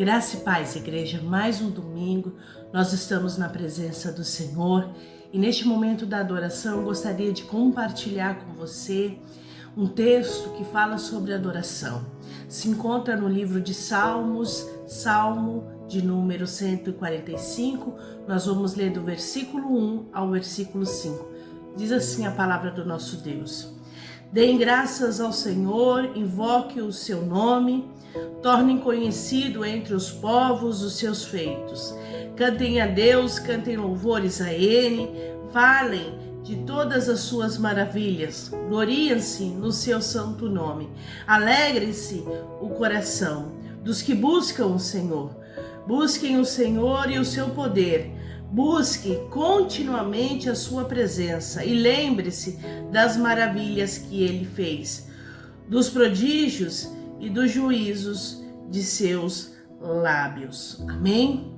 Graça e paz, igreja, mais um domingo, nós estamos na presença do Senhor e neste momento da adoração eu gostaria de compartilhar com você um texto que fala sobre adoração. Se encontra no livro de Salmos, Salmo de número 145, nós vamos ler do versículo 1 ao versículo 5. Diz assim a palavra do nosso Deus: Deem graças ao Senhor, invoque o seu nome, tornem conhecido entre os povos os seus feitos. Cantem a Deus, cantem louvores a Ele, falem de todas as suas maravilhas, gloriem-se no seu santo nome. Alegre-se o coração dos que buscam o Senhor. Busquem o Senhor e o seu poder. Busque continuamente a sua presença e lembre-se das maravilhas que Ele fez, dos prodígios e dos juízos de seus lábios. Amém?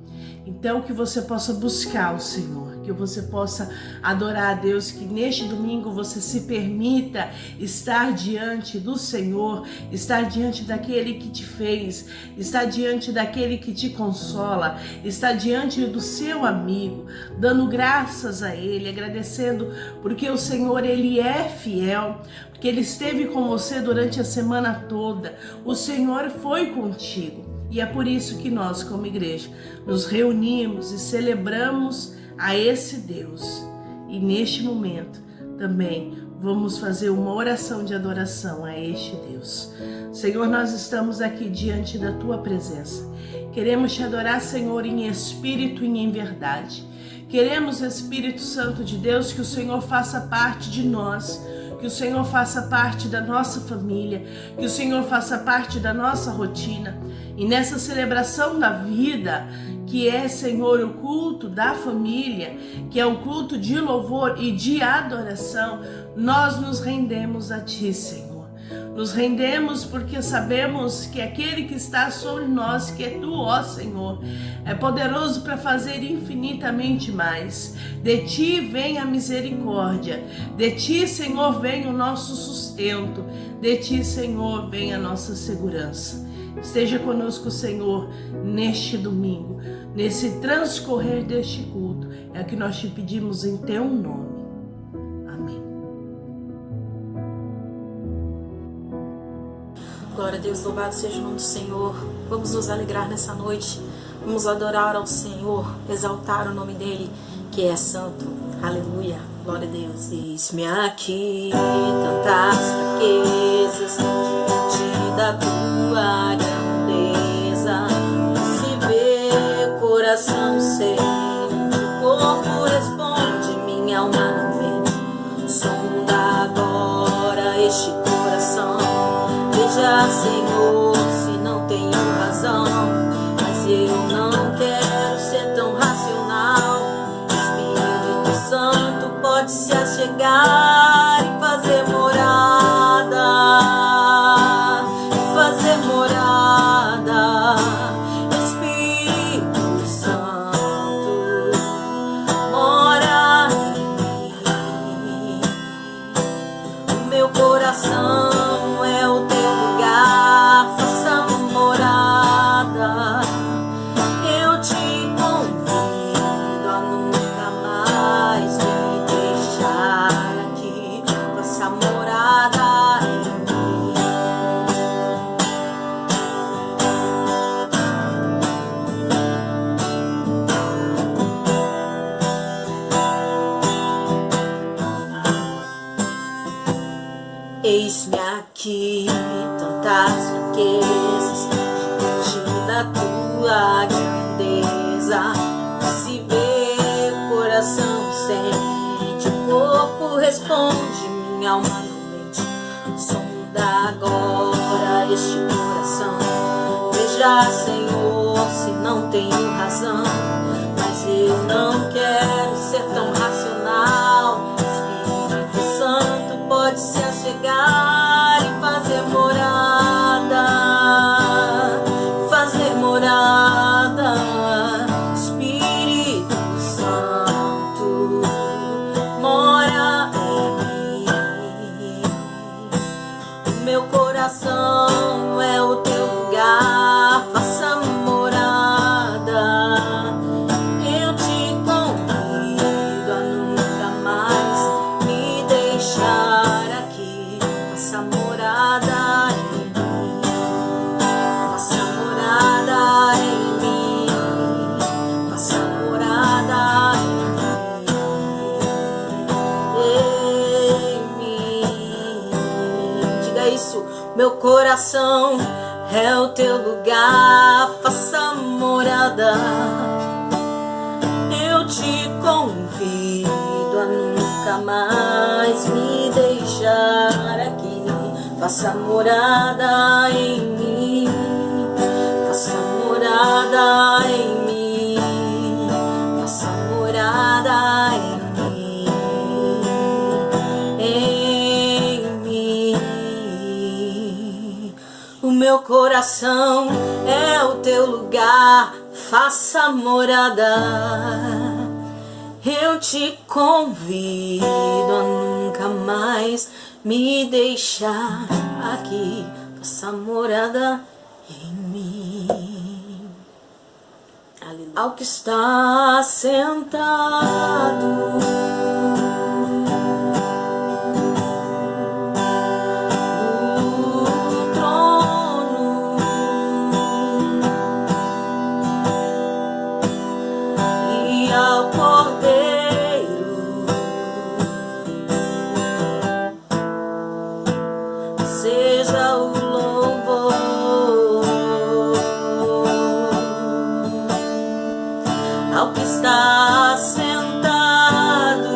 Então que você possa buscar o Senhor, que você possa adorar a Deus, que neste domingo você se permita estar diante do Senhor, estar diante daquele que te fez, estar diante daquele que te consola, estar diante do seu amigo, dando graças a Ele, agradecendo porque o Senhor, Ele é fiel, porque Ele esteve com você durante a semana toda, o Senhor foi contigo. E é por isso que nós, como igreja, nos reunimos e celebramos a esse Deus. E neste momento também vamos fazer uma oração de adoração a este Deus. Senhor, nós estamos aqui diante da Tua presença. Queremos Te adorar, Senhor, em espírito e em verdade. Queremos, Espírito Santo de Deus, que o Senhor faça parte de nós, que o Senhor faça parte da nossa família, que o Senhor faça parte da nossa rotina. E nessa celebração da vida, que é, Senhor, o culto da família, que é o culto de louvor e de adoração, nós nos rendemos a Ti, Senhor. Nos rendemos porque sabemos que aquele que está sobre nós, que é Tu, ó Senhor, é poderoso para fazer infinitamente mais. De Ti vem a misericórdia, de Ti, Senhor, vem o nosso sustento, de Ti, Senhor, vem a nossa segurança. Esteja conosco, Senhor, neste domingo, nesse transcorrer deste culto, é o que nós Te pedimos em Teu nome. Amém. Glória a Deus, louvado seja o nome do Senhor. Vamos nos alegrar nessa noite, vamos adorar ao Senhor, exaltar o nome dEle, que é santo. Aleluia, glória a Deus. Eis-me aqui, tantas fraquezas, diante da Tua grandeza, se vê coração sente, o corpo responde, minha alma não mente. Sonda agora este coração, veja, Senhor, se não tenho razão, mas eu não quero ser tão racional. Espírito Santo pode se achegar e fazer morada, fazer morada. Espírito Santo, mora em mim. O meu coração é o Teu lugar, faça morada. Eu te convido a nunca mais me deixar aqui, faça morada em mim. Eis-me aqui, tantas fraquezas, diante da Tua grandeza, se vê o coração sente, o corpo responde, minha alma não mente. Sonda agora este coração, veja, Senhor, se não tenho razão, mas eu não quero ser tão racional. Espírito Santo pode se achegar e fazer morada, fazer morada. Espírito Santo, mora em mim. O meu coração é o Teu lugar, faça morada. Meu coração é o teu lugar, faça morada. Eu te convido a nunca mais me deixar aqui. Faça morada em mim, faça morada em mim, faça morada em mim, O meu coração é o teu lugar, faça morada. Eu te convido a nunca mais me deixar aqui, faça morada em mim. Aleluia. Ao que está sentado no trono e ao Cordeiro seja o louvor. Ao que está sentado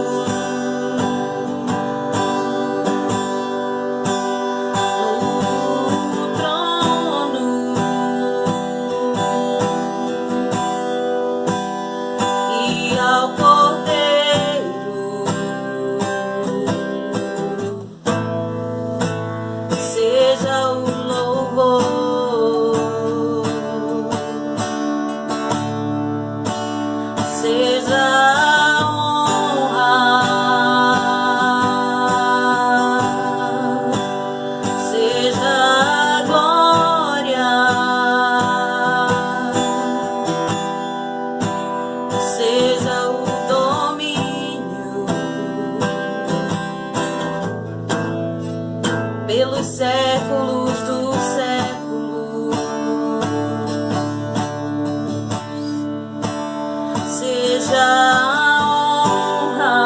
no trono e ao Cordeiro seja o louvor. Seja a honra, seja a glória, seja o domínio pelos séculos dos séculos. Seja a honra,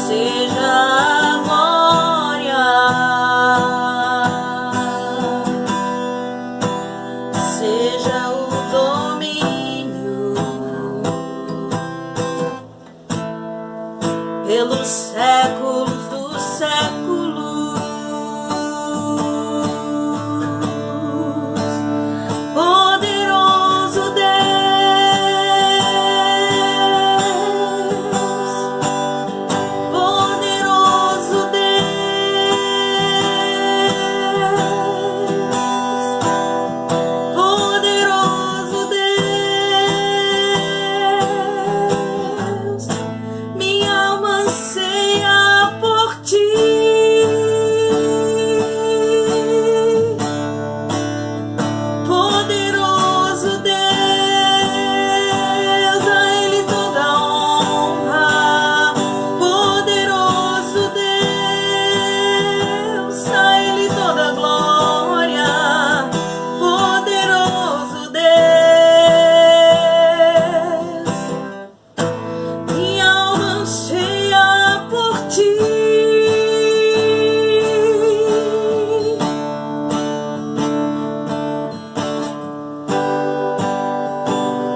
seja a glória, seja o domínio pelos séculos dos séculos. Poderoso Deus, poderoso Deus, poderoso Deus, minha alma anseia por ti. Poderoso Deus, a Ele toda honra. Poderoso Deus, a Ele toda glória. Poderoso Deus, minha alma anseia por ti.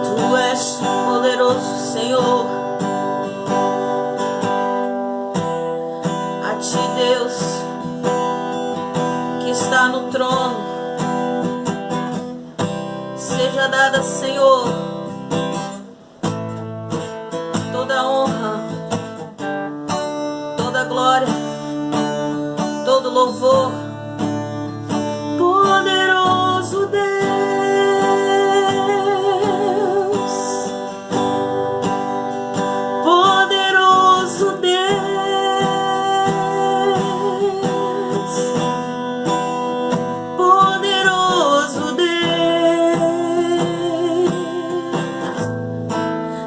Tu és poderoso, Senhor. A ti, Deus, que está no trono, seja dada, Senhor, toda honra, toda glória, todo louvor. Poderoso Deus, poderoso Deus, poderoso Deus,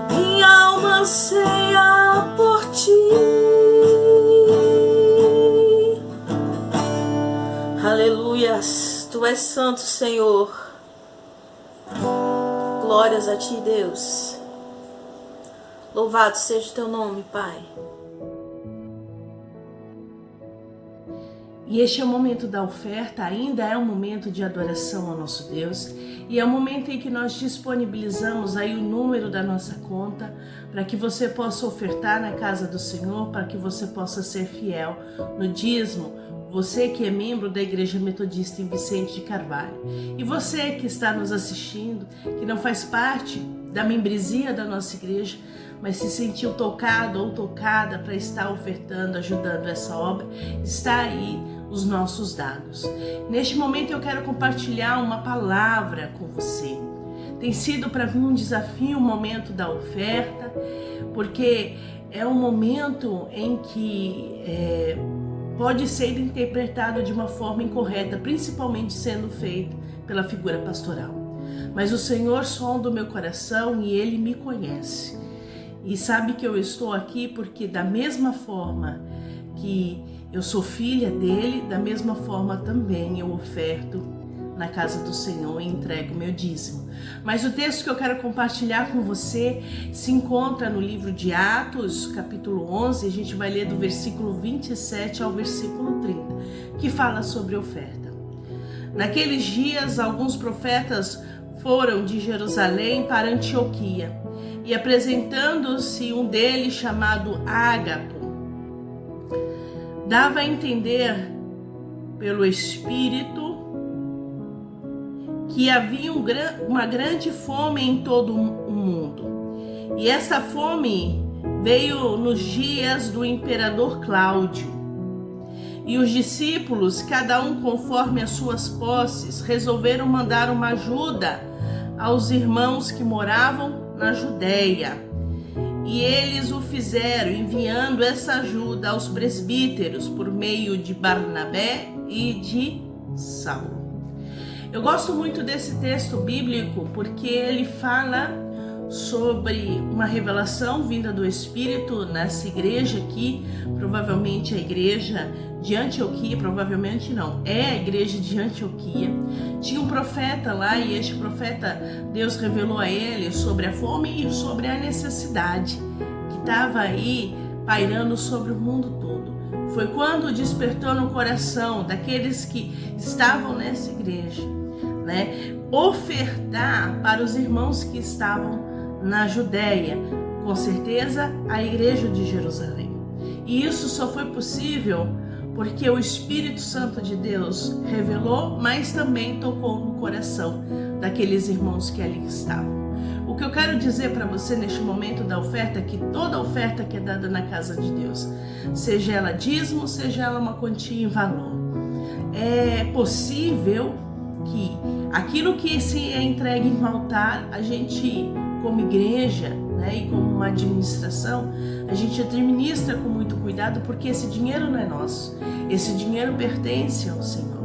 minha alma anseia por ti. Aleluias, tu és santo, Senhor. Glórias a ti, Deus. Louvado seja o teu nome, Pai. E este é o momento da oferta, ainda é um momento de adoração ao nosso Deus, e é o momento em que nós disponibilizamos aí o número da nossa conta para que você possa ofertar na casa do Senhor, para que você possa ser fiel no dízimo. Você que é membro da Igreja Metodista em Vicente de Carvalho, e você que está nos assistindo, que não faz parte da membresia da nossa igreja, mas se sentiu tocado ou tocada para estar ofertando, ajudando essa obra, está aí os nossos dados. Neste momento eu quero compartilhar uma palavra com você. Tem sido para mim um desafio o momento da oferta, porque é um momento em que pode ser interpretado de uma forma incorreta, principalmente sendo feito pela figura pastoral. Mas o Senhor sonda o meu coração e Ele me conhece. E sabe que eu estou aqui porque da mesma forma que eu sou filha dele, da mesma forma também eu oferto na casa do Senhor e entrego meu dízimo. Mas o texto que eu quero compartilhar com você se encontra no livro de Atos, capítulo 11, a gente vai ler do versículo 27 ao versículo 30, que fala sobre oferta. Naqueles dias, alguns profetas foram de Jerusalém para Antioquia, e apresentando-se um deles chamado Ágapo, dava a entender pelo Espírito que havia uma grande fome em todo o mundo. E essa fome veio nos dias do imperador Cláudio. E os discípulos, cada um conforme as suas posses, resolveram mandar uma ajuda aos irmãos que moravam na Judéia. E eles o fizeram, enviando essa ajuda aos presbíteros por meio de Barnabé e de Saulo. Eu gosto muito desse texto bíblico porque ele fala sobre uma revelação vinda do Espírito nessa igreja aqui, provavelmente a igreja de Antioquia, provavelmente não, é a igreja de Antioquia. Tinha um profeta lá e este profeta, Deus revelou a ele sobre a fome e sobre a necessidade que estava aí pairando sobre o mundo todo. Foi quando despertou no coração daqueles que estavam nessa igreja, ofertar para os irmãos que estavam na Judéia, com certeza a igreja de Jerusalém. E isso só foi possível porque o Espírito Santo de Deus revelou, mas também tocou no coração daqueles irmãos que ali estavam. O que eu quero dizer para você neste momento da oferta é que toda oferta que é dada na casa de Deus, seja ela dízimo, seja ela uma quantia em valor, é possível que aquilo que se é entregue no altar, a gente, como igreja, e como uma administração, a gente administra com muito cuidado, porque esse dinheiro não é nosso, esse dinheiro pertence ao Senhor.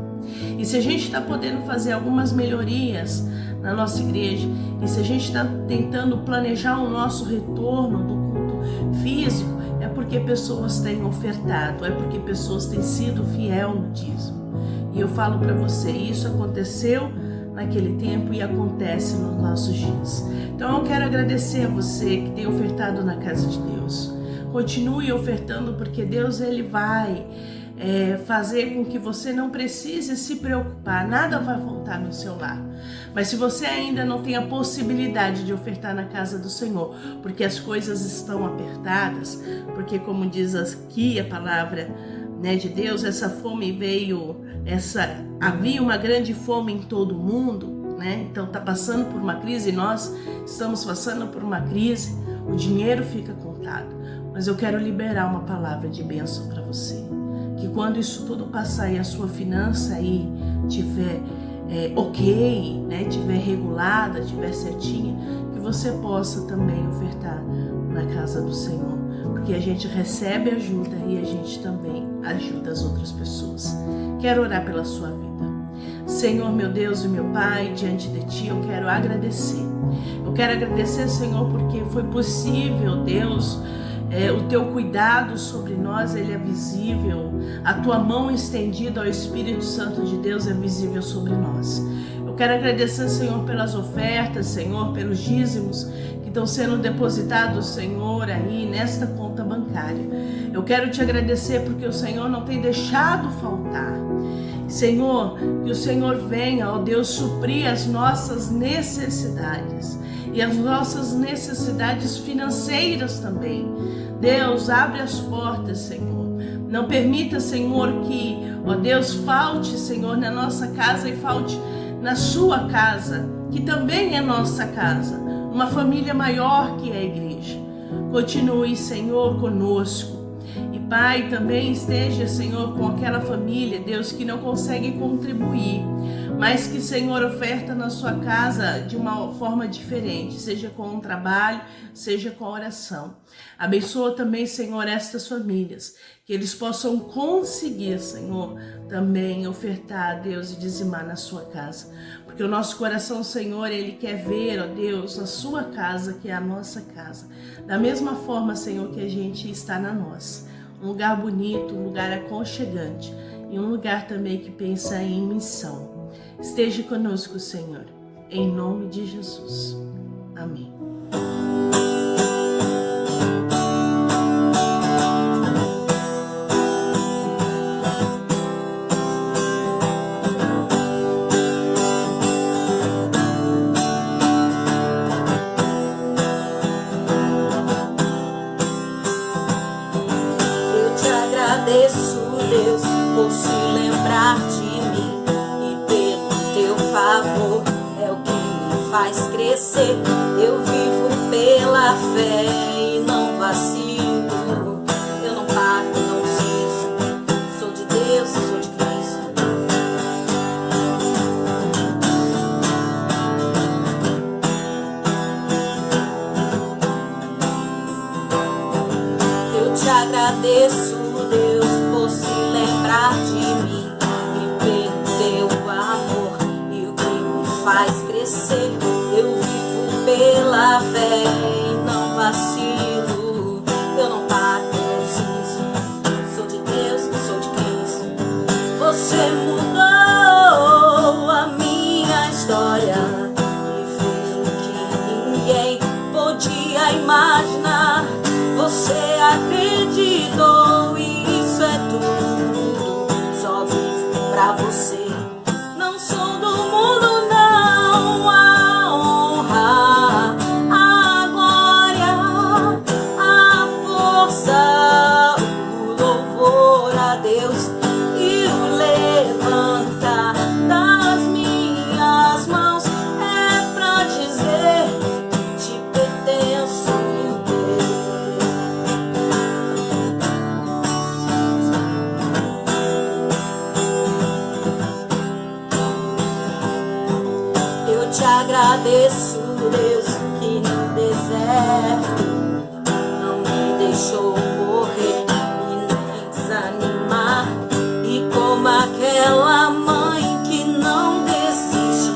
E se a gente está podendo fazer algumas melhorias na nossa igreja, e se a gente está tentando planejar o nosso retorno do culto físico, é porque pessoas têm ofertado, é porque pessoas têm sido fiel no dízimo. E eu falo para você, isso aconteceu naquele tempo e acontece nos nossos dias. Então eu quero agradecer a você que tem ofertado na casa de Deus. Continue ofertando, porque Deus ele vai fazer com que você não precise se preocupar, nada vai faltar no seu lar. Mas se você ainda não tem a possibilidade de ofertar na casa do Senhor, porque as coisas estão apertadas, porque como diz aqui a palavra de Deus, essa fome veio, havia uma grande fome em todo o mundo, então está passando por uma crise, nós estamos passando por uma crise, o dinheiro fica contado, mas eu quero liberar uma palavra de bênção para você, que quando isso tudo passar e a sua finança aí tiver ok, tiver regulada, tiver certinha, que você possa também ofertar na casa do Senhor, porque a gente recebe ajuda e a gente também ajuda as outras pessoas. Quero orar pela sua vida. Senhor, meu Deus e meu Pai, diante de Ti eu quero agradecer. Eu quero agradecer, Senhor, porque foi possível, Deus, o Teu cuidado sobre nós, ele é visível. A Tua mão estendida ao Espírito Santo de Deus é visível sobre nós. Eu quero agradecer, Senhor, pelas ofertas, Senhor, pelos dízimos que estão sendo depositados, Senhor, aí nesta conta bancária. Eu quero te agradecer porque o Senhor não tem deixado faltar. Senhor, que o Senhor venha, ó Deus, suprir as nossas necessidades e as nossas necessidades financeiras também. Deus, abre as portas, Senhor. Não permita, Senhor, que, ó Deus, falte, Senhor, na nossa casa e falte na sua casa, que também é nossa casa, uma família maior que é a igreja. Continue, Senhor, conosco. E Pai, também esteja, Senhor, com aquela família, Deus, que não consegue contribuir, mas que, Senhor, oferta na sua casa de uma forma diferente, seja com um trabalho, seja com a oração. Abençoa também, Senhor, estas famílias, que eles possam conseguir, Senhor, também ofertar, Deus, e dizimar na sua casa. Porque o nosso coração, Senhor, ele quer ver, ó Deus, a sua casa, que é a nossa casa. Da mesma forma, Senhor, que a gente está na nossa. Um lugar bonito, um lugar aconchegante e um lugar também que pensa em missão. Esteja conosco, Senhor, em nome de Jesus. Amém. Agradeço, Deus, por se lembrar de mim e pelo teu favor é o que me faz crescer. Eu vivo pela fé e não vacilo. Eu não paro, não desisto. Sou de Deus, sou de Cristo. Eu te agradeço, Deus, por se lembrar de mim e pelo teu amor e o que me faz crescer. Eu vivo pela fé e não vacilo. Eu não paro, não desisto. Sou de Deus, sou de Cristo. Você mudou a minha história e fez o que ninguém podia imaginar. Você acreditou e isso é tudo. Só vivo pra você. Não sou do mundo, não. A honra, a glória, a força, o louvor a Deus e o levantar das minhas mãos é pra dizer: te pertenço. Te agradeço, Deus, que no deserto não me deixou morrer e nem desanimar. E como aquela mãe que não desiste,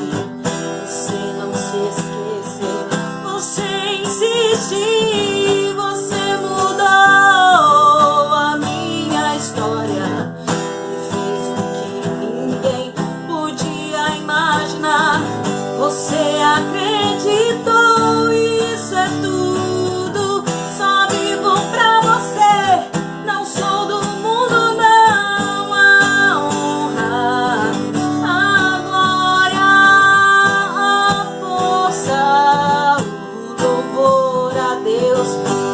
você não se esqueceu, você insiste, você mudou a minha história e fez o que ninguém podia imaginar. Você acreditou, isso é tudo. Só vivo pra você. Não sou do mundo, não. A honra, a glória, a força, o louvor a Deus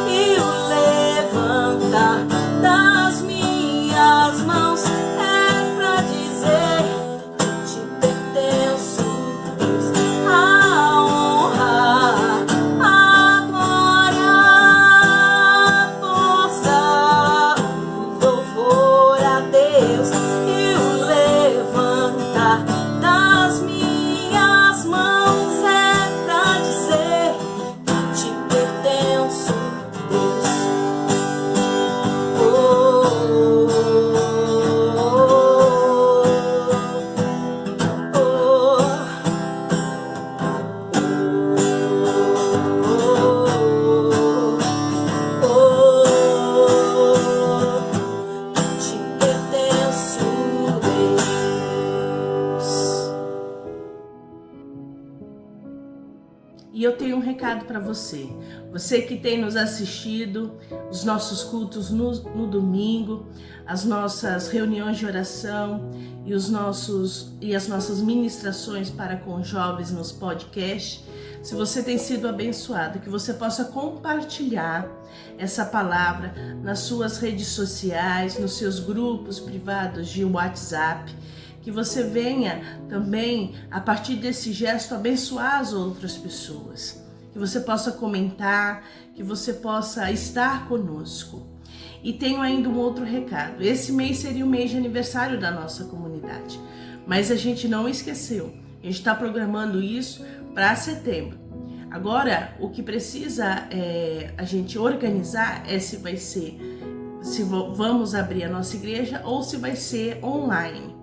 e o levantar das minhas mãos é pra dizer: te pertenço. Das minhas mãos é pra dizer: te pertenço. você. Você que tem nos assistido, os nossos cultos no domingo, as nossas reuniões de oração e as nossas ministrações para com jovens nos podcasts. Se você tem sido abençoado, que você possa compartilhar essa palavra nas suas redes sociais, nos seus grupos privados de WhatsApp, que você venha também, a partir desse gesto, abençoar as outras pessoas, que você possa comentar, que você possa estar conosco. E tenho ainda um outro recado. Esse mês seria o mês de aniversário da nossa comunidade, mas a gente não esqueceu. A gente está programando isso para setembro. Agora, o que precisa a gente organizar é se vamos abrir a nossa igreja ou se vai ser online.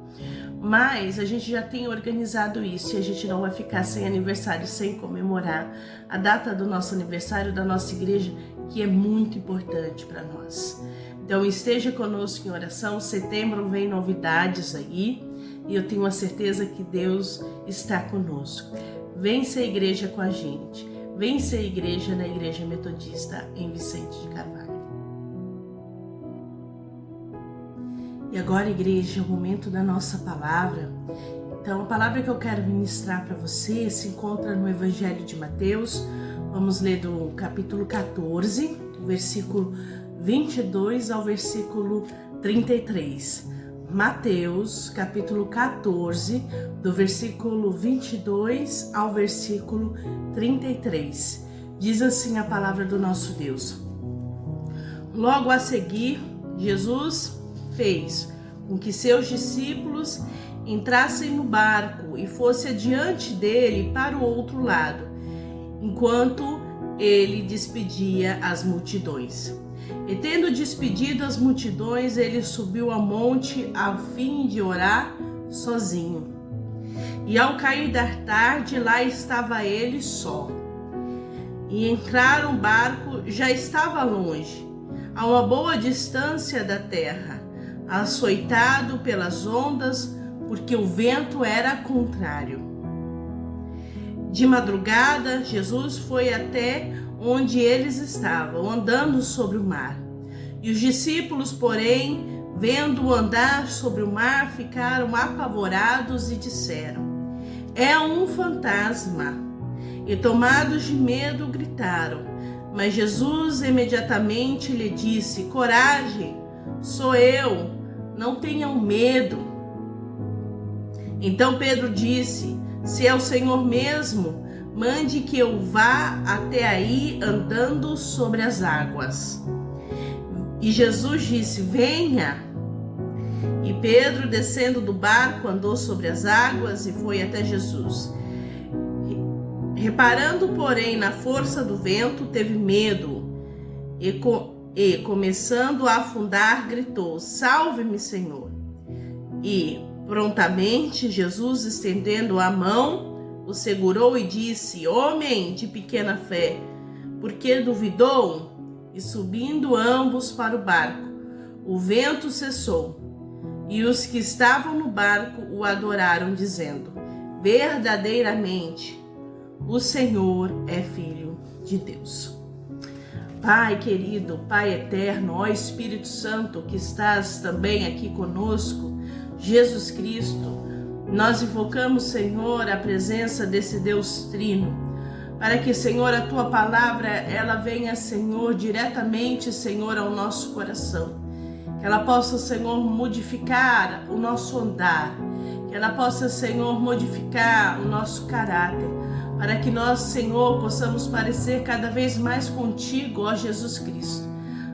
Mas a gente já tem organizado isso e a gente não vai ficar sem aniversário, sem comemorar a data do nosso aniversário da nossa igreja, que é muito importante para nós. Então esteja conosco em oração. Setembro vem novidades aí e eu tenho a certeza que Deus está conosco. Vem ser igreja com a gente. Vem ser igreja na Igreja Metodista em Vicente de Carvalho. E agora, igreja, é o momento da nossa palavra. Então, a palavra que eu quero ministrar para você se encontra no Evangelho de Mateus. Vamos ler do capítulo 14, versículo 22 ao versículo 33. Mateus, capítulo 14, do versículo 22 ao versículo 33. Diz assim a palavra do nosso Deus. Logo a seguir, Jesus fez com que seus discípulos entrassem no barco e fosse adiante dele para o outro lado, enquanto ele despedia as multidões. E tendo despedido as multidões, ele subiu ao monte a fim de orar sozinho. E ao cair da tarde, lá estava ele só. E entrar o barco já estava longe, a uma boa distância da terra, açoitado pelas ondas, porque o vento era contrário. De madrugada, Jesus foi até onde eles estavam, andando sobre o mar. E os discípulos, porém, vendo-o andar sobre o mar, ficaram apavorados e disseram: é um fantasma. E tomados de medo, gritaram. Mas Jesus imediatamente lhe disse: coragem, sou eu, não tenham medo. Então Pedro disse: se é o Senhor mesmo, mande que eu vá até aí andando sobre as águas. E Jesus disse: venha. E Pedro, descendo do barco, andou sobre as águas e foi até Jesus. Reparando, porém, na força do vento, teve medo e começando a afundar, gritou: salve-me, Senhor. E prontamente Jesus, estendendo a mão, o segurou e disse: homem de pequena fé, por que duvidou? E subindo ambos para o barco, o vento cessou. E os que estavam no barco o adoraram, dizendo: verdadeiramente, o Senhor é Filho de Deus. Pai querido, Pai eterno, ó Espírito Santo que estás também aqui conosco, Jesus Cristo, nós invocamos, Senhor, a presença desse Deus Trino, para que, Senhor, a Tua palavra, ela venha, Senhor, diretamente, Senhor, ao nosso coração. Que ela possa, Senhor, modificar o nosso andar. Que ela possa, Senhor, modificar o nosso caráter. Para que nós, Senhor, possamos parecer cada vez mais contigo, ó Jesus Cristo.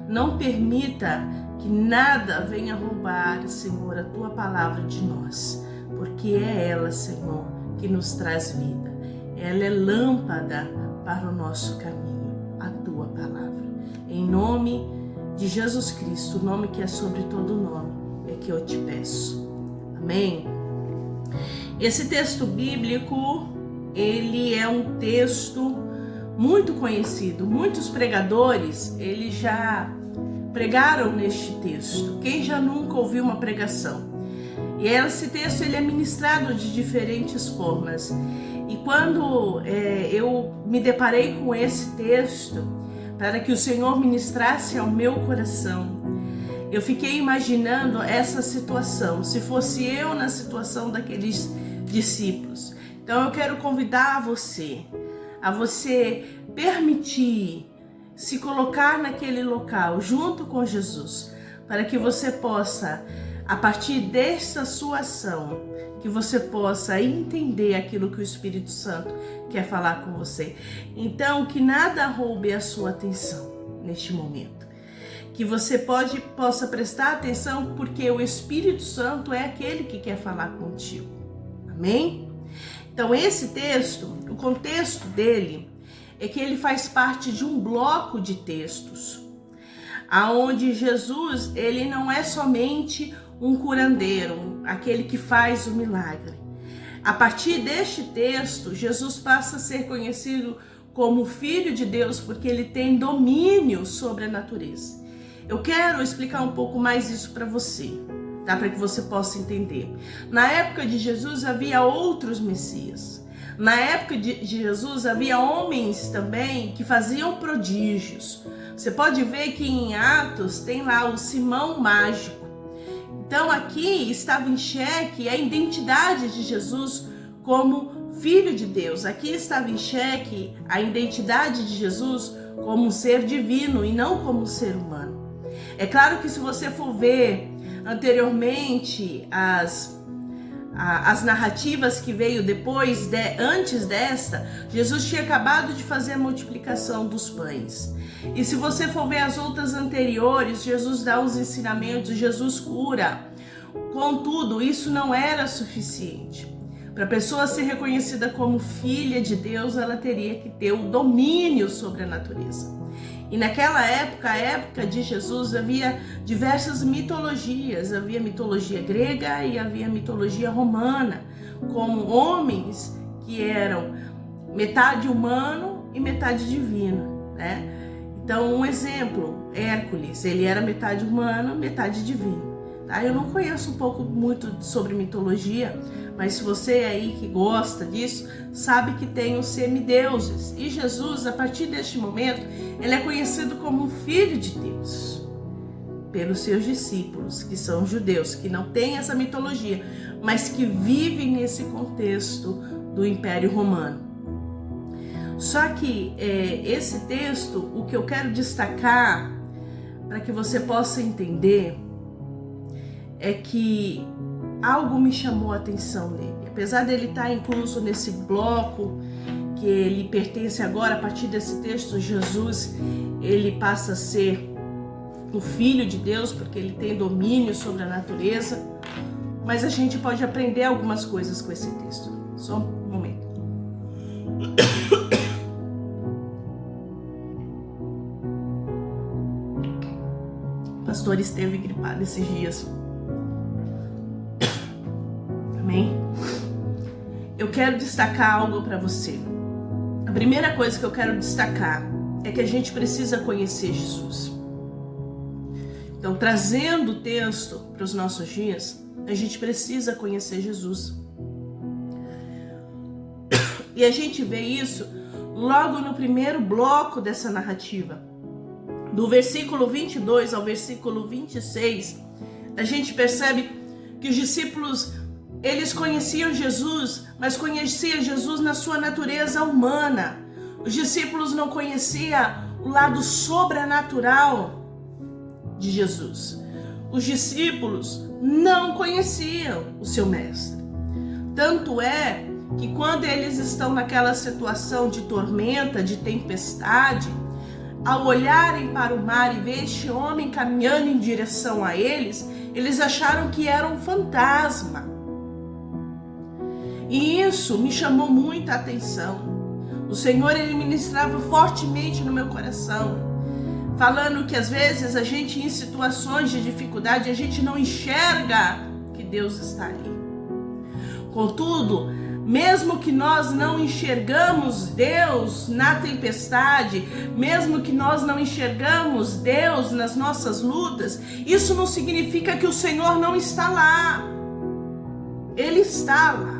Não permita que nada venha roubar, Senhor, a Tua palavra de nós. Porque é ela, Senhor, que nos traz vida. Ela é lâmpada para o nosso caminho, a Tua palavra. Em nome de Jesus Cristo, o nome que é sobre todo nome, é que eu te peço. Amém? Esse texto bíblico, ele é um texto muito conhecido. Muitos pregadores, eles já pregaram neste texto. Quem já nunca ouviu uma pregação? E esse texto, ele é ministrado de diferentes formas. E quando eu me deparei com esse texto, para que o Senhor ministrasse ao meu coração, eu fiquei imaginando essa situação, se fosse eu na situação daqueles discípulos. Então eu quero convidar a você permitir se colocar naquele local junto com Jesus, para que você possa, a partir dessa sua ação, que você possa entender aquilo que o Espírito Santo quer falar com você. Então, que nada roube a sua atenção neste momento. Que você possa prestar atenção, porque o Espírito Santo é aquele que quer falar contigo. Amém? Então, esse texto, o contexto dele é que ele faz parte de um bloco de textos, aonde Jesus, ele não é somente um curandeiro, aquele que faz o milagre. A partir deste texto, Jesus passa a ser conhecido como Filho de Deus, porque ele tem domínio sobre a natureza. Eu quero explicar um pouco mais isso para você, tá? Para que você possa entender. Na época de Jesus havia outros messias. Na época de Jesus havia homens também que faziam prodígios. Você pode ver que em Atos tem lá o Simão Mágico. Então aqui estava em xeque a identidade de Jesus como Filho de Deus. Aqui estava em xeque a identidade de Jesus como um ser divino e não como um ser humano. É claro que se você for ver anteriormente as narrativas que veio depois, antes desta, Jesus tinha acabado de fazer a multiplicação dos pães. E se você for ver as outras anteriores, Jesus dá os ensinamentos, Jesus cura. Contudo, isso não era suficiente. Para a pessoa ser reconhecida como filha de Deus, ela teria que ter o domínio sobre a natureza. E naquela época, a época de Jesus, havia diversas mitologias. Havia mitologia grega e havia mitologia romana, como homens que eram metade humano e metade divino, né? Então, um exemplo, Hércules, ele era metade humano, metade divino. Tá? Eu não conheço muito sobre mitologia, mas se você aí que gosta disso, sabe que tem os semideuses. E Jesus, a partir deste momento, ele é conhecido como Filho de Deus pelos seus discípulos, que são judeus, que não têm essa mitologia, mas que vivem nesse contexto do Império Romano. Só que esse texto, o que eu quero destacar, para que você possa entender, é que algo me chamou a atenção nele. Apesar dele estar incluso nesse bloco, que ele pertence agora, a partir desse texto, Jesus, ele passa a ser o Filho de Deus, porque ele tem domínio sobre a natureza, mas a gente pode aprender algumas coisas com esse texto. Só um momento. O pastor esteve gripado esses dias. Amém? Eu quero destacar algo para você. A primeira coisa que eu quero destacar é que a gente precisa conhecer Jesus. Então, trazendo o texto para os nossos dias, a gente precisa conhecer Jesus. E a gente vê isso logo no primeiro bloco dessa narrativa. Do versículo 22 ao versículo 26, a gente percebe que os discípulos, eles conheciam Jesus, mas conheciam Jesus na sua natureza humana. Os discípulos não conheciam o lado sobrenatural de Jesus. Os discípulos não conheciam o seu mestre. Tanto é que quando eles estão naquela situação de tormenta, de tempestade, ao olharem para o mar e ver este homem caminhando em direção a eles, eles acharam que era um fantasma. E isso me chamou muita atenção. O Senhor, ele ministrava fortemente no meu coração, falando que às vezes a gente, em situações de dificuldade, a gente não enxerga que Deus está ali. Contudo, mesmo que nós não enxergamos Deus na tempestade, mesmo que nós não enxergamos Deus nas nossas lutas, isso não significa que o Senhor não está lá. Ele está lá.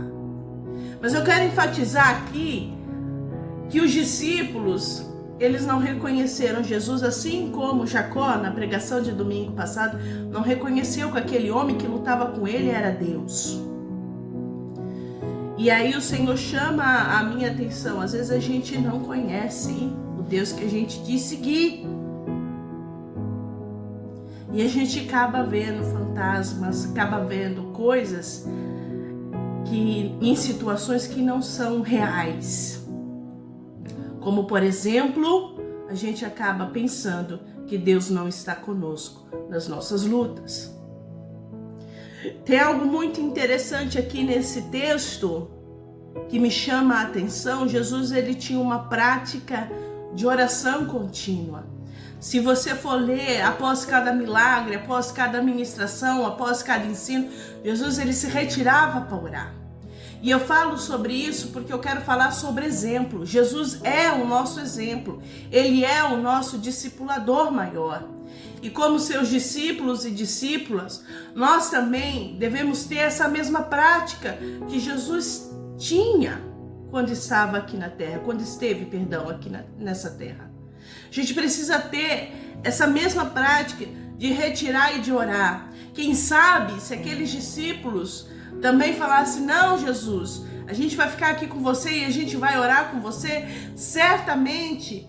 Mas eu quero enfatizar aqui que os discípulos, eles não reconheceram Jesus, assim como Jacó, na pregação de domingo passado, não reconheceu que aquele homem que lutava com ele era Deus. E aí o Senhor chama a minha atenção. Às vezes a gente não conhece o Deus que a gente diz seguir. E a gente acaba vendo fantasmas, acaba vendo coisas em situações que não são reais. Como, por exemplo, a gente acaba pensando que Deus não está conosco nas nossas lutas. Tem algo muito interessante aqui nesse texto que me chama a atenção. Jesus, ele tinha uma prática de oração contínua. Se você for ler após cada milagre, após cada ministração, após cada ensino, Jesus, ele se retirava para orar. E eu falo sobre isso porque eu quero falar sobre exemplo. Jesus é o nosso exemplo. Ele é o nosso discipulador maior. E como seus discípulos e discípulas, nós também devemos ter essa mesma prática que Jesus tinha quando estava aqui na terra, quando esteve, aqui nessa terra. A gente precisa ter essa mesma prática de retirar e de orar. Quem sabe se aqueles discípulos também falassem: não, Jesus, a gente vai ficar aqui com você e a gente vai orar com você, certamente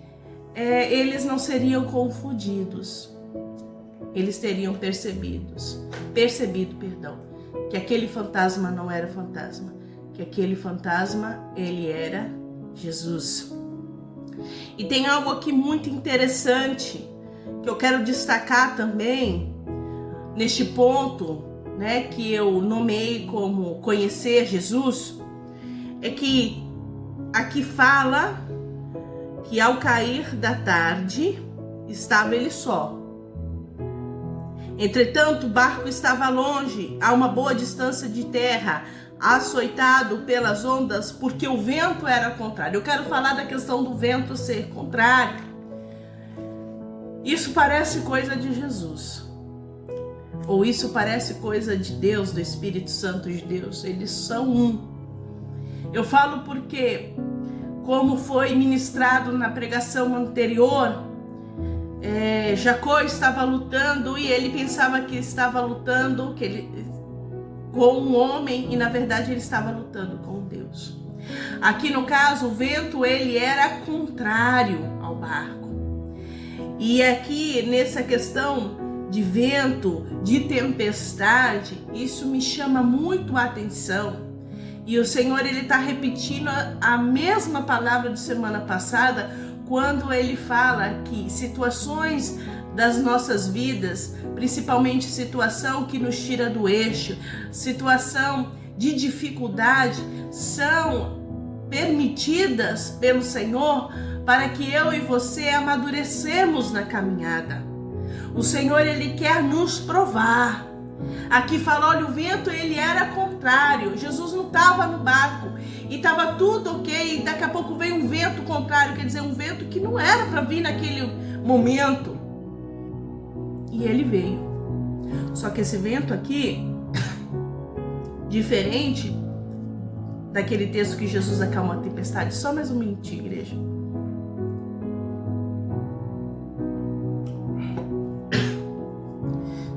eles não seriam confundidos. Eles teriam percebido, que aquele fantasma não era fantasma, que aquele fantasma, ele era Jesus. E tem algo aqui muito interessante que eu quero destacar também neste ponto, né, que eu nomeei como conhecer Jesus, é que aqui fala que ao cair da tarde estava ele só. Entretanto, o barco estava longe, a uma boa distância de terra, açoitado pelas ondas, porque o vento era contrário. Eu quero falar da questão do vento ser contrário. Isso parece coisa de Jesus. Ou isso parece coisa de Deus, do Espírito Santo de Deus. Eles são um. Eu falo porque, como foi ministrado na pregação anterior, Jacó estava lutando e ele pensava que estava lutando com um homem, e na verdade ele estava lutando com Deus. Aqui no caso, o vento, ele era contrário ao barco. E aqui nessa questão de vento, de tempestade, isso me chama muito a atenção. E o Senhor, ele está repetindo a mesma palavra de semana passada, quando ele fala que situações das nossas vidas, principalmente situação que nos tira do eixo, situação de dificuldade, são permitidas pelo Senhor para que eu e você amadurecemos na caminhada. O Senhor, ele quer nos provar. Aqui fala, olha, o vento, ele era contrário. Jesus não estava no barco e estava tudo ok, e daqui a pouco veio um vento contrário, quer dizer, um vento que não era para vir naquele momento. E ele veio. Só que esse vento aqui, diferente daquele texto que Jesus acalma a tempestade. Só mais um minutinho, igreja.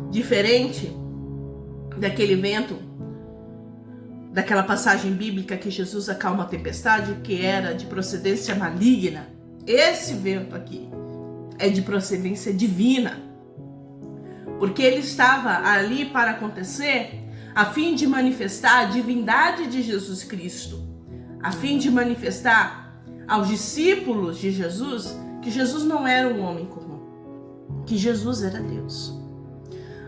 Diferente daquele vento, daquela passagem bíblica que Jesus acalma a tempestade, que era de procedência maligna. Esse vento aqui é de procedência divina, porque ele estava ali para acontecer a fim de manifestar a divindade de Jesus Cristo, a fim de manifestar aos discípulos de Jesus que Jesus não era um homem comum, que Jesus era Deus.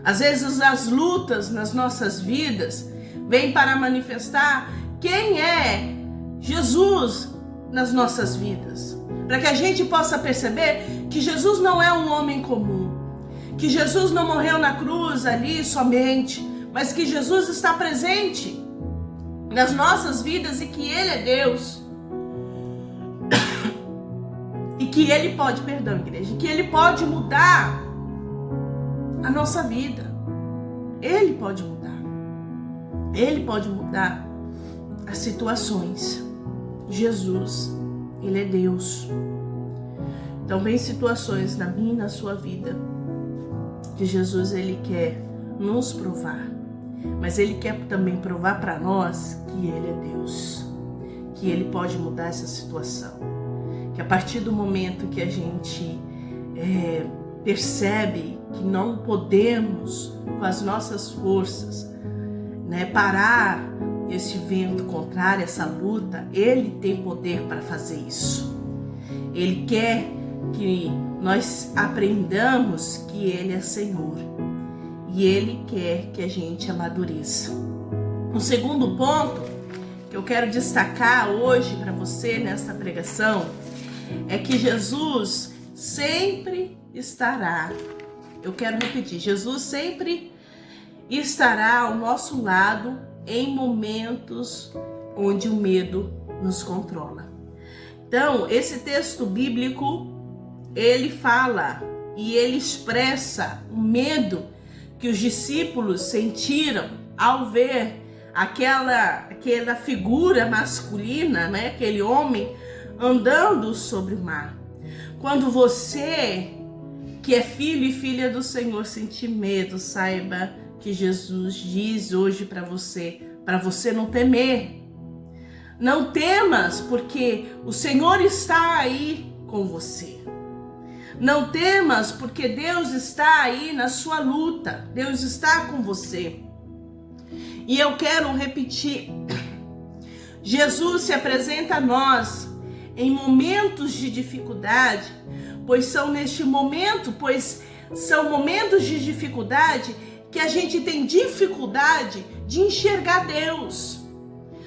Às vezes as lutas nas nossas vidas vêm para manifestar quem é Jesus nas nossas vidas, para que a gente possa perceber que Jesus não é um homem comum, que Jesus não morreu na cruz ali somente, mas que Jesus está presente nas nossas vidas e que Ele é Deus. E que Ele pode, igreja, que Ele pode mudar a nossa vida. Ele pode mudar. Ele pode mudar as situações. Jesus, Ele é Deus. Então vem situações na minha e na sua vida que Jesus, Ele quer nos provar, mas Ele quer também provar para nós que Ele é Deus, que Ele pode mudar essa situação, que a partir do momento que a gente percebe que não podemos com as nossas forças, parar esse vento contrário, essa luta, Ele tem poder para fazer isso. Ele quer que nós aprendamos que Ele é Senhor e Ele quer que a gente amadureça. O segundo ponto que eu quero destacar hoje para você nesta pregação é que Jesus sempre estará. Eu quero repetir, Jesus sempre estará ao nosso lado em momentos onde o medo nos controla. Então, esse texto bíblico, ele fala e ele expressa o medo que os discípulos sentiram ao ver aquela figura masculina, aquele homem andando sobre o mar. Quando você, que é filho e filha do Senhor, sentir medo, saiba que Jesus diz hoje para você não temer. Não temas, porque o Senhor está aí com você. Não temas, porque Deus está aí na sua luta. Deus está com você. E eu quero repetir. Jesus se apresenta a nós em momentos de dificuldade, pois são momentos de dificuldade que a gente tem dificuldade de enxergar Deus.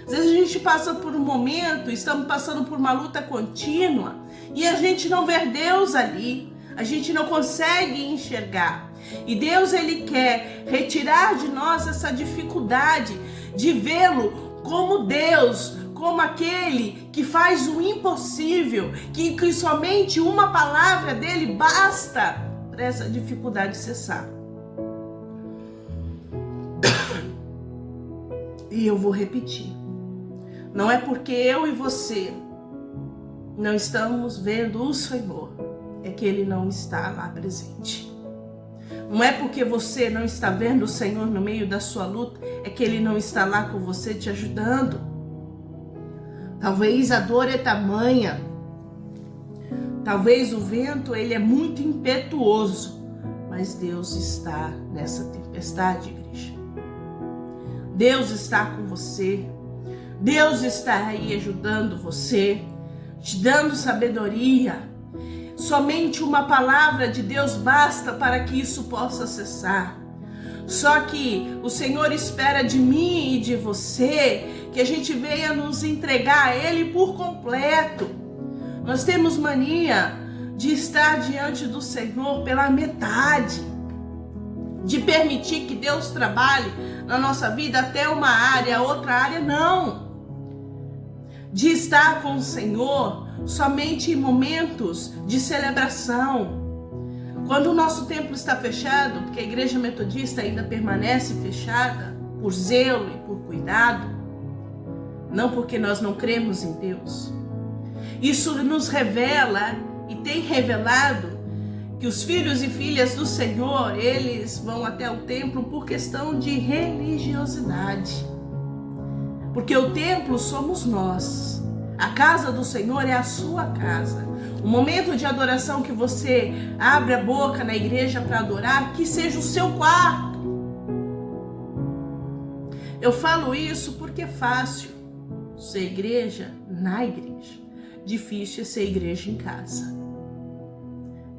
Às vezes a gente passa por um momento, estamos passando por uma luta contínua e a gente não vê Deus ali, a gente não consegue enxergar. E Deus, Ele quer retirar de nós essa dificuldade de vê-lo como Deus, como aquele que faz o impossível, que somente uma palavra dele basta para essa dificuldade cessar. E eu vou repetir. Não é porque eu e você não estamos vendo o Senhor, é que Ele não está lá presente. Não é porque você não está vendo o Senhor no meio da sua luta, é que Ele não está lá com você te ajudando. Talvez a dor é tamanha, talvez o vento ele é muito impetuoso, mas Deus está nessa tempestade, igreja. Deus está com você. Deus está aí ajudando você, te dando sabedoria. Somente uma palavra de Deus basta para que isso possa cessar. Só que o Senhor espera de mim e de você que a gente venha nos entregar a Ele por completo. Nós temos mania de estar diante do Senhor pela metade, de permitir que Deus trabalhe na nossa vida até uma área, a outra área não. De estar com o Senhor somente em momentos de celebração. Quando o nosso templo está fechado, porque a igreja metodista ainda permanece fechada, por zelo e por cuidado, não porque nós não cremos em Deus. Isso nos revela e tem revelado que os filhos e filhas do Senhor, eles vão até o templo por questão de religiosidade. Porque o templo somos nós. A casa do Senhor é a sua casa. O momento de adoração que você abre a boca na igreja para adorar, que seja o seu quarto. Eu falo isso porque é fácil ser igreja na igreja. Difícil é ser igreja em casa.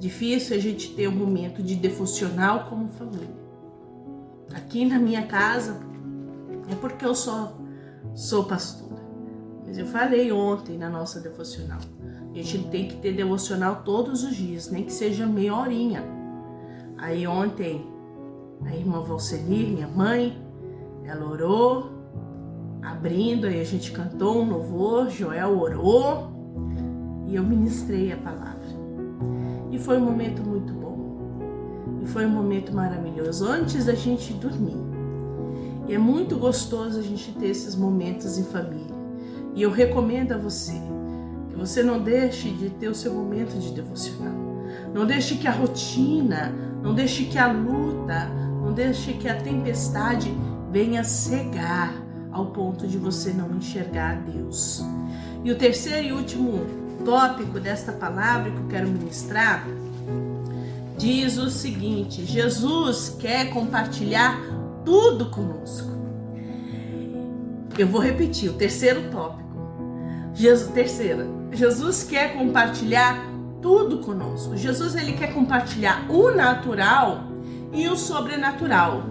Difícil a gente ter um momento de devocional como família. Aqui na minha casa, é porque eu sou pastora. Mas eu falei ontem na nossa devocional. A gente tem que ter devocional todos os dias, nem que seja meia horinha. Aí ontem, a irmã Valcenir, minha mãe, ela orou, abrindo, aí a gente cantou um louvor, Joel orou e eu ministrei a palavra. E foi um momento muito bom. E foi um momento maravilhoso, antes da gente dormir. E é muito gostoso a gente ter esses momentos em família. E eu recomendo a você que você não deixe de ter o seu momento de devocional. Não deixe que a rotina, não deixe que a luta, não deixe que a tempestade venha cegar ao ponto de você não enxergar Deus. E o terceiro e último tópico desta palavra que eu quero ministrar diz o seguinte: Jesus quer compartilhar tudo conosco. Eu vou repetir o terceiro tópico. Jesus quer compartilhar tudo conosco. Jesus, ele quer compartilhar o natural e o sobrenatural.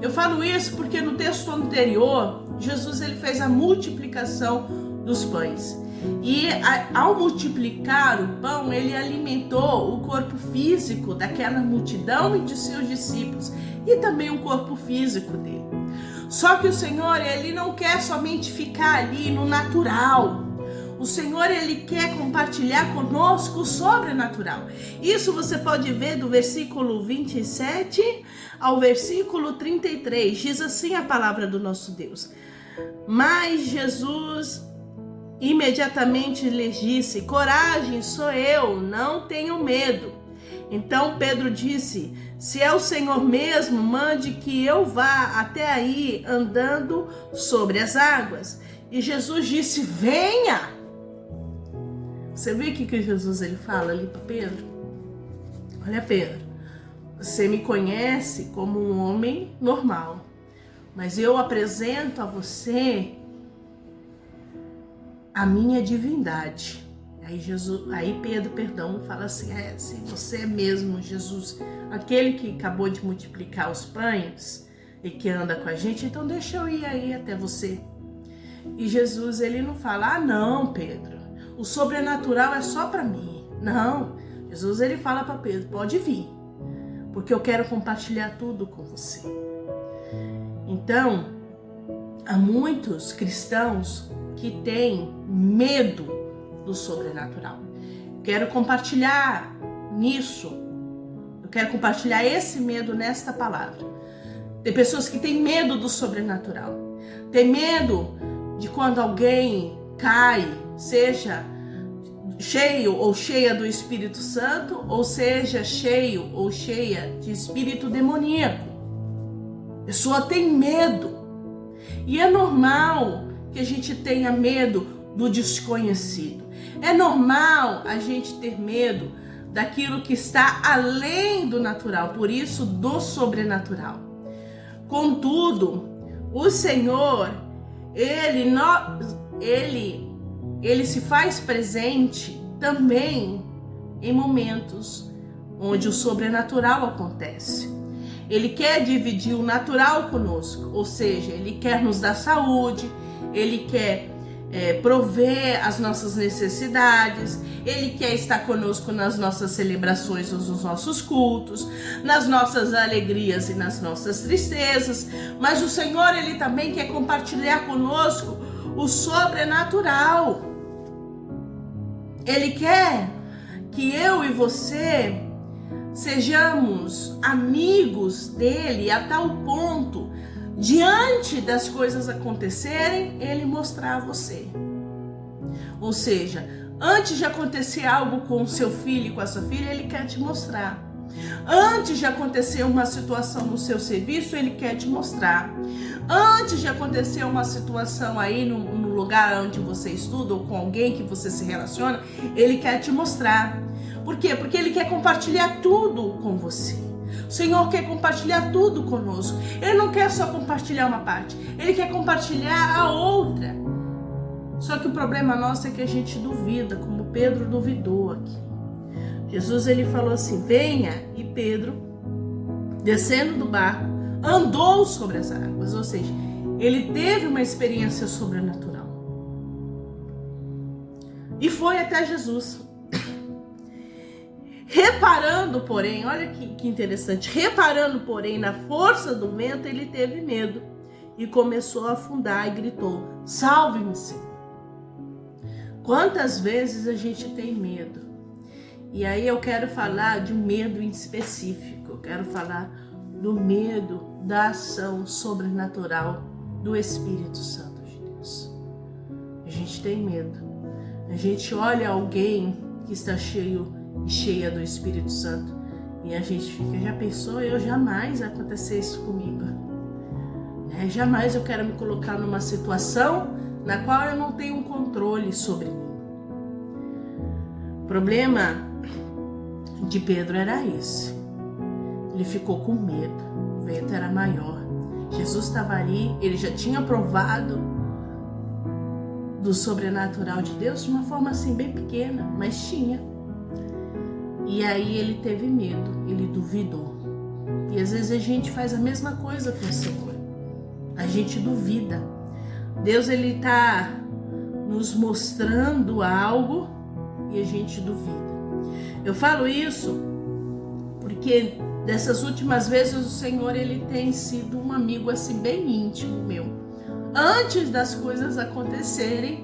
Eu falo isso porque no texto anterior, Jesus, ele fez a multiplicação dos pães. E ao multiplicar o pão, ele alimentou o corpo físico daquela multidão e de seus discípulos, e também o corpo físico dele. Só que o Senhor, ele não quer somente ficar ali no natural. O Senhor, ele quer compartilhar conosco o sobrenatural. Isso você pode ver do versículo 27 ao versículo 33. Diz assim a palavra do nosso Deus: Mas Jesus imediatamente lhes disse: Coragem, sou eu, não tenham medo. Então Pedro disse: Se é o Senhor mesmo, mande que eu vá até aí andando sobre as águas. E Jesus disse: Venha. Você vê o que Jesus ele fala ali para Pedro? Olha, Pedro, você me conhece como um homem normal, mas eu apresento a você a minha divindade. Aí Pedro, fala assim: se você é mesmo Jesus, aquele que acabou de multiplicar os pães e que anda com a gente, então deixa eu ir aí até você. E Jesus, ele não fala: não, Pedro, o sobrenatural é só para mim. Não, Jesus, ele fala para Pedro: pode vir, porque eu quero compartilhar tudo com você. Então, há muitos cristãos que têm medo do sobrenatural. Quero compartilhar nisso. Eu quero compartilhar esse medo nesta palavra. Tem pessoas que têm medo do sobrenatural. Tem medo de quando alguém cai, seja cheio ou cheia do Espírito Santo, ou seja cheio ou cheia de espírito demoníaco. A pessoa tem medo. E é normal que a gente tenha medo do desconhecido. É normal a gente ter medo daquilo que está além do natural, por isso do sobrenatural. Contudo, o Senhor, ele se faz presente também em momentos onde o sobrenatural acontece. Ele quer dividir o natural conosco, ou seja, ele quer nos dar saúde, ele quer prover as nossas necessidades, ele quer estar conosco nas nossas celebrações, nos nossos cultos, nas nossas alegrias e nas nossas tristezas, mas o Senhor, ele também quer compartilhar conosco o sobrenatural. Ele quer que eu e você sejamos amigos dele a tal ponto, diante das coisas acontecerem, ele mostrar a você. Ou seja, antes de acontecer algo com o seu filho e com a sua filha, ele quer te mostrar. Antes de acontecer uma situação no seu serviço, ele quer te mostrar. Antes de acontecer uma situação aí no lugar onde você estuda ou com alguém que você se relaciona, ele quer te mostrar. Por quê? Porque ele quer compartilhar tudo com você. O Senhor quer compartilhar tudo conosco. Ele não quer só compartilhar uma parte, ele quer compartilhar a outra. Só que o problema nosso é que a gente duvida, como Pedro duvidou aqui. Jesus, ele falou assim: venha, e Pedro, descendo do barco, andou sobre as águas, ou seja, ele teve uma experiência sobrenatural. E foi até Jesus. Reparando, porém, olha que interessante, reparando, porém, na força do vento, ele teve medo e começou a afundar e gritou: salve-me, Senhor. Quantas vezes a gente tem medo? E aí eu quero falar de um medo em específico, eu quero falar do medo da ação sobrenatural do Espírito Santo de Deus. A gente tem medo. A gente olha alguém que está cheio e cheia do Espírito Santo e a gente fica, já pensou? Eu jamais vai acontecer isso comigo. Jamais eu quero me colocar numa situação na qual eu não tenho um controle sobre mim. O problema de Pedro era esse. Ele ficou com medo. O vento era maior. Jesus estava ali, ele já tinha provado do sobrenatural de Deus de uma forma assim bem pequena, mas tinha. E aí ele teve medo, ele duvidou. E às vezes a gente faz a mesma coisa com o Senhor. A gente duvida. Deus, ele está nos mostrando algo e a gente duvida. Eu falo isso porque dessas últimas vezes o Senhor, ele tem sido um amigo assim bem íntimo meu. Antes das coisas acontecerem,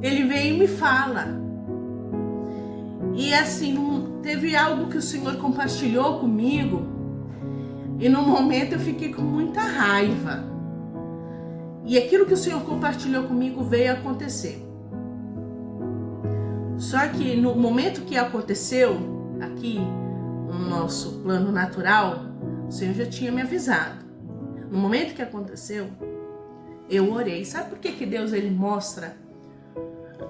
ele vem e me fala. E assim, teve algo que o Senhor compartilhou comigo e no momento eu fiquei com muita raiva. E aquilo que o Senhor compartilhou comigo veio acontecer. Só que no momento que aconteceu aqui, no nosso plano natural, o Senhor já tinha me avisado. No momento que aconteceu, eu orei. Sabe por que Deus, ele mostra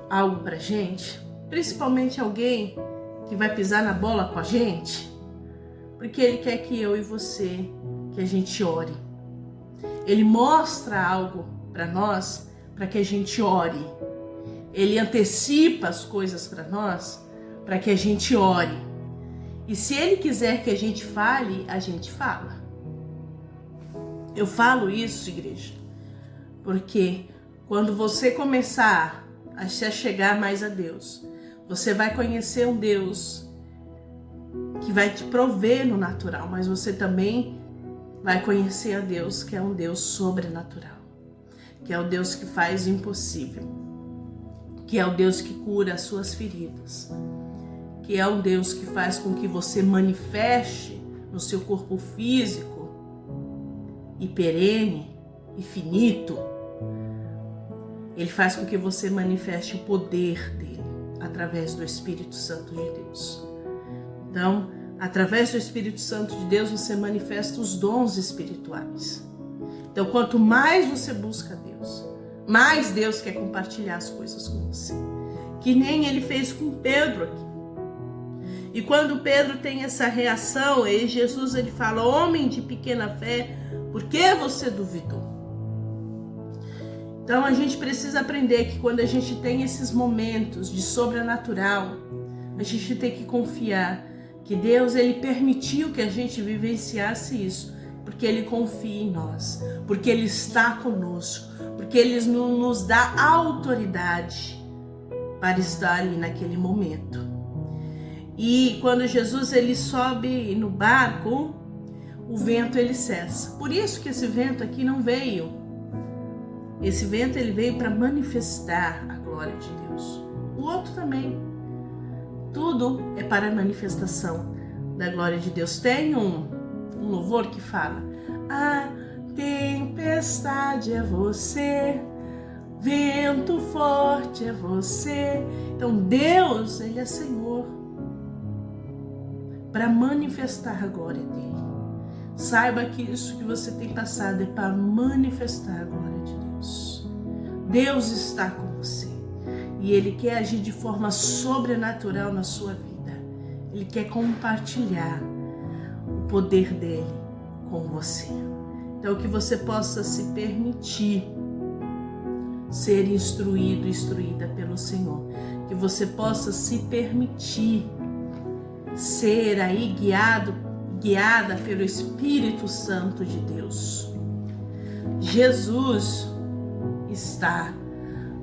algo pra gente? Principalmente alguém que vai pisar na bola com a gente? Porque ele quer que eu e você, que a gente ore. Ele mostra algo para nós, para que a gente ore. Ele antecipa as coisas para nós, para que a gente ore. E se ele quiser que a gente fale, a gente fala. Eu falo isso, igreja, porque quando você começar a se chegar mais a Deus, você vai conhecer um Deus que vai te prover no natural, mas você também vai conhecer a Deus que é um Deus sobrenatural, que é o Deus que faz o impossível, que é o Deus que cura as suas feridas, que é um Deus que faz com que você manifeste no seu corpo físico e perene e finito. Ele faz com que você manifeste o poder dele através do Espírito Santo de Deus. Então, através do Espírito Santo de Deus, você manifesta os dons espirituais. Então, quanto mais você busca Deus, mais Deus quer compartilhar as coisas com você. Que nem ele fez com Pedro aqui. E quando Pedro tem essa reação, aí Jesus, ele fala: homem de pequena fé, por que você duvidou? Então a gente precisa aprender que quando a gente tem esses momentos de sobrenatural, a gente tem que confiar que Deus, ele permitiu que a gente vivenciasse isso, porque ele confia em nós, porque ele está conosco, porque ele nos dá autoridade para estar ali naquele momento. E quando Jesus, ele sobe no barco, o vento, ele cessa. Por isso que esse vento aqui não veio. Esse vento, ele veio para manifestar a glória de Deus. O outro também. Tudo é para a manifestação da glória de Deus. Tem um louvor que fala: a tempestade é você, vento forte é você. Então Deus, ele é Senhor para manifestar a glória dele. Saiba que isso que você tem passado é para manifestar a glória de Deus. Deus está com você e ele quer agir de forma sobrenatural na sua vida. Ele quer compartilhar o poder dele com você. Então, que você possa se permitir ser instruído, instruída pelo Senhor. Que você possa se permitir ser aí guiada pelo Espírito Santo de Deus. Jesus está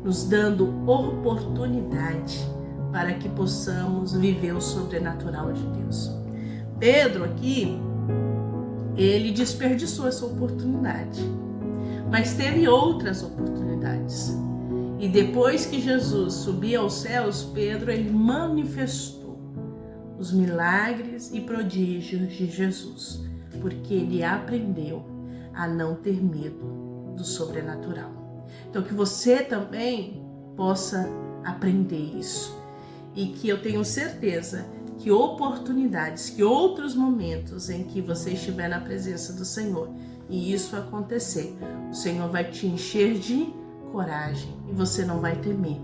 nos dando oportunidade para que possamos viver o sobrenatural de Deus. Pedro aqui, ele desperdiçou essa oportunidade, mas teve outras oportunidades. E depois que Jesus subiu aos céus, Pedro, ele manifestou os milagres e prodígios de Jesus. porque ele aprendeu a não ter medo do sobrenatural. Então que você também possa aprender isso e que eu tenho certeza que oportunidades, que outros momentos em que você estiver na presença do Senhor e isso acontecer, o Senhor vai te encher de coragem e você não vai temer.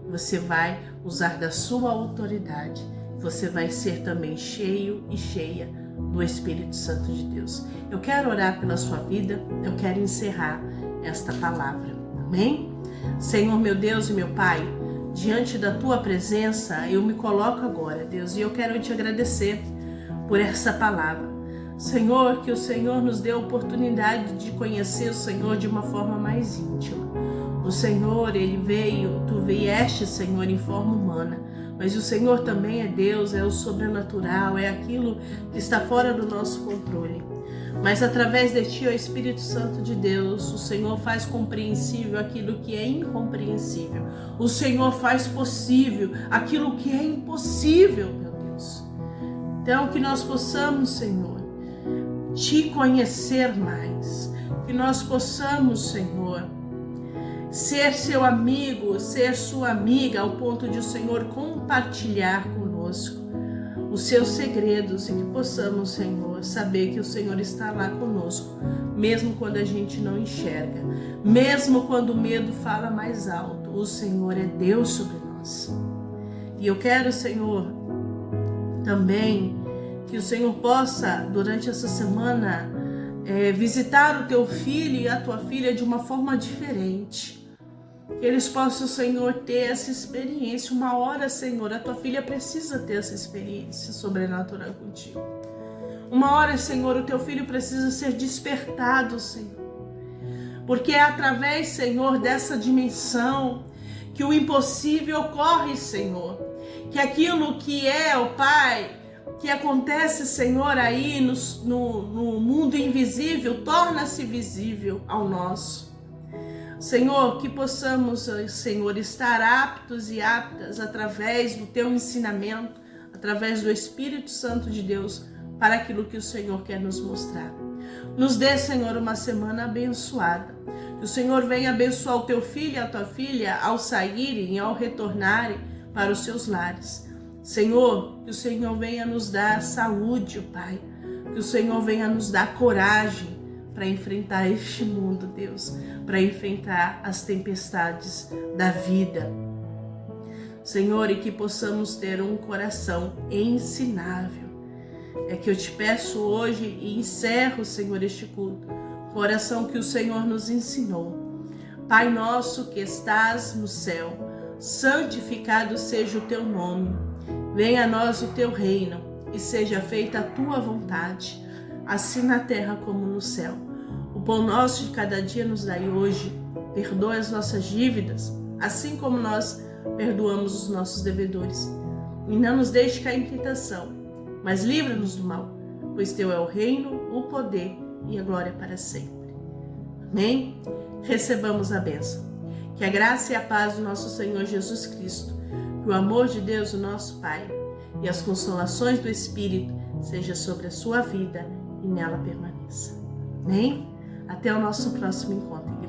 Você vai usar da sua autoridade. Você vai ser também cheio e cheia do Espírito Santo de Deus. Eu quero orar pela sua vida. Eu quero encerrar esta palavra. Amém? Senhor, meu Deus e meu Pai, diante da tua presença, eu me coloco agora, Deus, e eu quero te agradecer por essa palavra. Senhor, que o Senhor nos dê a oportunidade de conhecer o Senhor de uma forma mais íntima. O Senhor, Ele veio, Tu vieste, Senhor, em forma humana, mas o Senhor também é Deus, é o sobrenatural, é aquilo que está fora do nosso controle. Mas através de Ti, ó Espírito Santo de Deus, o Senhor faz compreensível aquilo que é incompreensível. O Senhor faz possível aquilo que é impossível, meu Deus. Então, que nós possamos, Senhor, Te conhecer mais. Que nós possamos, Senhor, ser seu amigo, ser sua amiga, ao ponto de o Senhor compartilhar conosco os seus segredos e que possamos, Senhor, saber que o Senhor está lá conosco, mesmo quando a gente não enxerga, mesmo quando o medo fala mais alto, o Senhor é Deus sobre nós. E eu quero, Senhor, também que o Senhor possa, durante essa semana, visitar o teu filho e a tua filha de uma forma diferente. Que eles possam, Senhor, ter essa experiência. Uma hora, Senhor, a tua filha precisa ter essa experiência sobrenatural contigo. Uma hora, Senhor, o teu filho precisa ser despertado, Senhor. Porque é através, Senhor, dessa dimensão que o impossível ocorre, Senhor. Que aquilo que é, ó Pai, que acontece, Senhor, aí no mundo invisível, torna-se visível ao nosso. Senhor, que possamos, Senhor, estar aptos e aptas através do Teu ensinamento, através do Espírito Santo de Deus, para aquilo que o Senhor quer nos mostrar. Nos dê, Senhor, uma semana abençoada. Que o Senhor venha abençoar o Teu filho e a Tua filha ao saírem e ao retornarem para os seus lares. Senhor, que o Senhor venha nos dar saúde, Pai. Que o Senhor venha nos dar coragem para enfrentar este mundo, Deus, para enfrentar as tempestades da vida. Senhor, e que possamos ter um coração ensinável. É que eu te peço hoje e encerro, Senhor, este culto, coração que o Senhor nos ensinou. Pai nosso que estás no céu, santificado seja o teu nome. Venha a nós o teu reino e seja feita a tua vontade, assim na terra como no céu. O pão nosso de cada dia nos dai hoje. Perdoa as nossas dívidas, assim como nós perdoamos os nossos devedores. E não nos deixe cair em tentação, mas livra-nos do mal, pois teu é o reino, o poder e a glória para sempre. Amém? Recebamos a bênção. Que a graça e a paz do nosso Senhor Jesus Cristo, que o amor de Deus, o nosso Pai, e as consolações do Espírito seja sobre a sua vida e nela permaneça. Amém? Até o nosso próximo encontro.